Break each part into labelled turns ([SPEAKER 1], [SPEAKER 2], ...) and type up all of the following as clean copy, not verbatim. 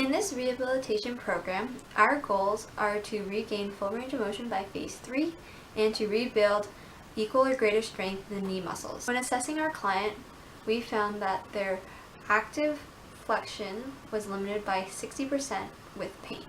[SPEAKER 1] In this rehabilitation program, our goals are to regain full range of motion by phase 3 and to rebuild equal or greater strength in the knee muscles. When assessing our client, we found that their active flexion was limited by 60% with pain.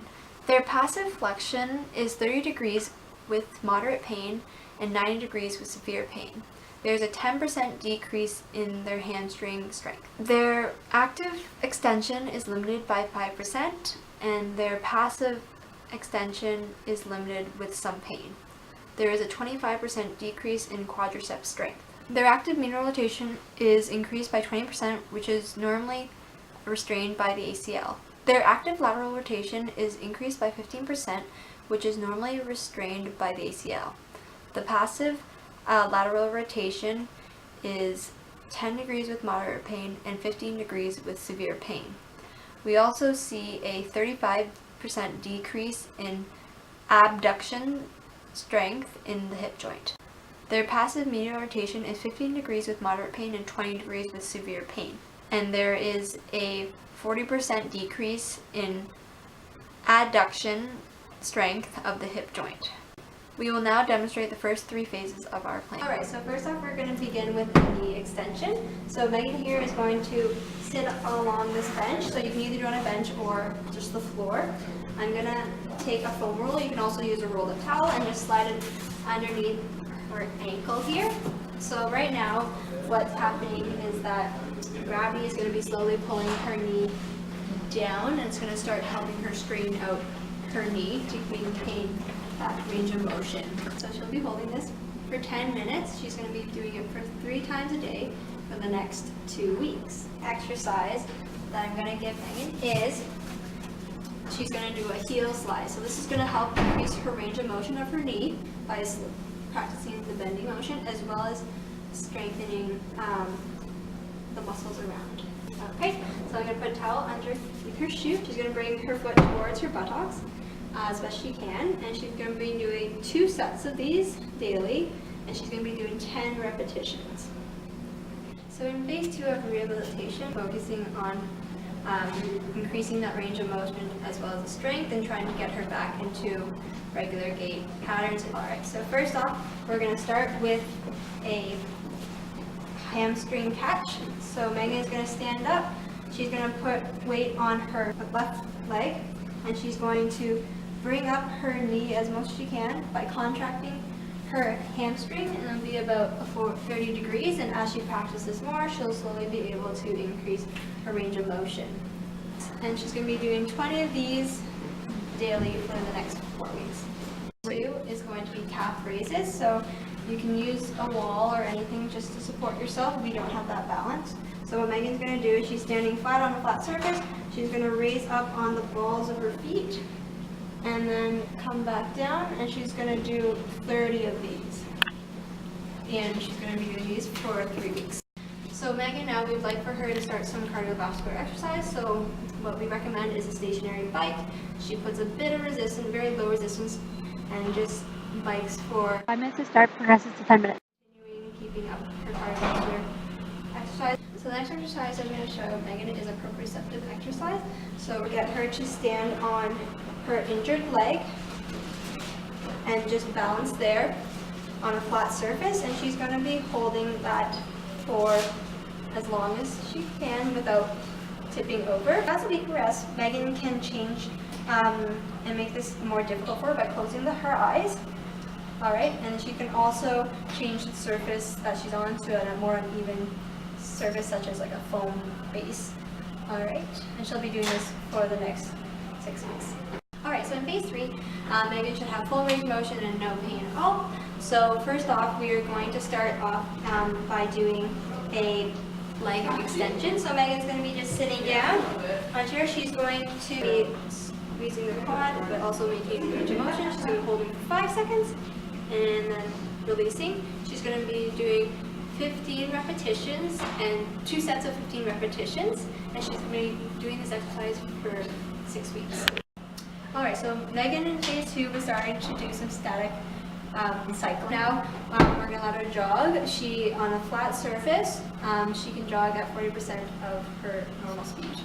[SPEAKER 1] Their passive flexion is 30 degrees with moderate pain and 90 degrees with severe pain. There's a 10% decrease in their hamstring strength. Their active extension is limited by 5% and their passive extension is limited with some pain. There is a 25% decrease in quadriceps strength. Their active medial rotation is increased by 20%, which is normally restrained by the ACL. Their active lateral rotation is increased by 15%, which is normally restrained by the ACL. The passive lateral rotation is 10 degrees with moderate pain and 15 degrees with severe pain. We also see a 35% decrease in abduction strength in the hip joint. Their passive medial rotation is 15 degrees with moderate pain and 20 degrees with severe pain. And there is a 40% decrease in adduction strength of the hip joint. We will now demonstrate the first 3 phases of our plan. Alright, so first off we're going to begin with the knee extension. So Megan here is going to sit along this bench, so you can either do it on a bench or just the floor. I'm going to take a foam roll, you can also use a rolled up towel, and just slide it underneath her ankle here. So right now what's happening is that gravity is going to be slowly pulling her knee down, and it's going to start helping her straighten out her knee to maintain that range of motion. So she'll be holding this for 10 minutes. She's going to be doing it for 3 times a day for the next 2 weeks. Exercise that I'm going to give Megan is she's going to do a heel slide. So this is going to help increase her range of motion of her knee by practicing the bending motion as well as strengthening the muscles around. Okay, so I'm going to put a towel underneath her shoe. She's going to bring her foot towards her buttocks as best she can, and she's going to be doing 2 sets of these daily, and she's going to be doing 10 repetitions. So in phase 2 of rehabilitation, focusing on increasing that range of motion as well as the strength and trying to get her back into regular gait patterns. Alright, so first off, we're going to start with a hamstring catch. So Megan is going to stand up, she's going to put weight on her left leg, and she's going to bring up her knee as much as she can by contracting her hamstring, and it'll be about 30 degrees, and as she practices more, she'll slowly be able to increase her range of motion. And she's going to be doing 20 of these daily for the next 4 weeks. 2 is going to be calf raises, so you can use a wall or anything just to support yourself if you don't have that balance. So what Megan's going to do is she's standing flat on a flat surface, she's going to raise up on the balls of her feet, and then come back down, and she's going to do 30 of these. And she's going to be doing these for 3 weeks. So Megan, now we'd like for her to start some cardiovascular exercise. So what we recommend is a stationary bike. She puts a bit of resistance, very low resistance, and just bikes for 5 minutes to start, progresses to 10 minutes. Continuing keeping up her cardiovascular exercise. So the next exercise I'm going to show Megan is a proprioceptive exercise. So we get her to stand on her injured leg and just balance there on a flat surface, and she's going to be holding that for as long as she can without tipping over. As we progress, Megan can change and make this more difficult for her by closing her eyes. Alright, and she can also change the surface that she's on to a more uneven surface, such as like a foam base. Alright, and she'll be doing this for the next 6 weeks. Alright, so in phase 3, Megan should have full range of motion and no pain at all. So first off, we are going to start off by doing a leg extension. So Megan's going to be just sitting down on chair. She's going to be squeezing the quad, but also maintaining range of motion. She's going to hold it for 5 seconds, and then releasing. She's going to be doing 15 repetitions and 2 sets of 15 repetitions, and she's going to be doing this exercise for 6 weeks. Alright, so Megan in phase 2 was starting to do some static cycle. Now we're going to let her jog. She, on a flat surface, she can jog at 40% of her normal speed.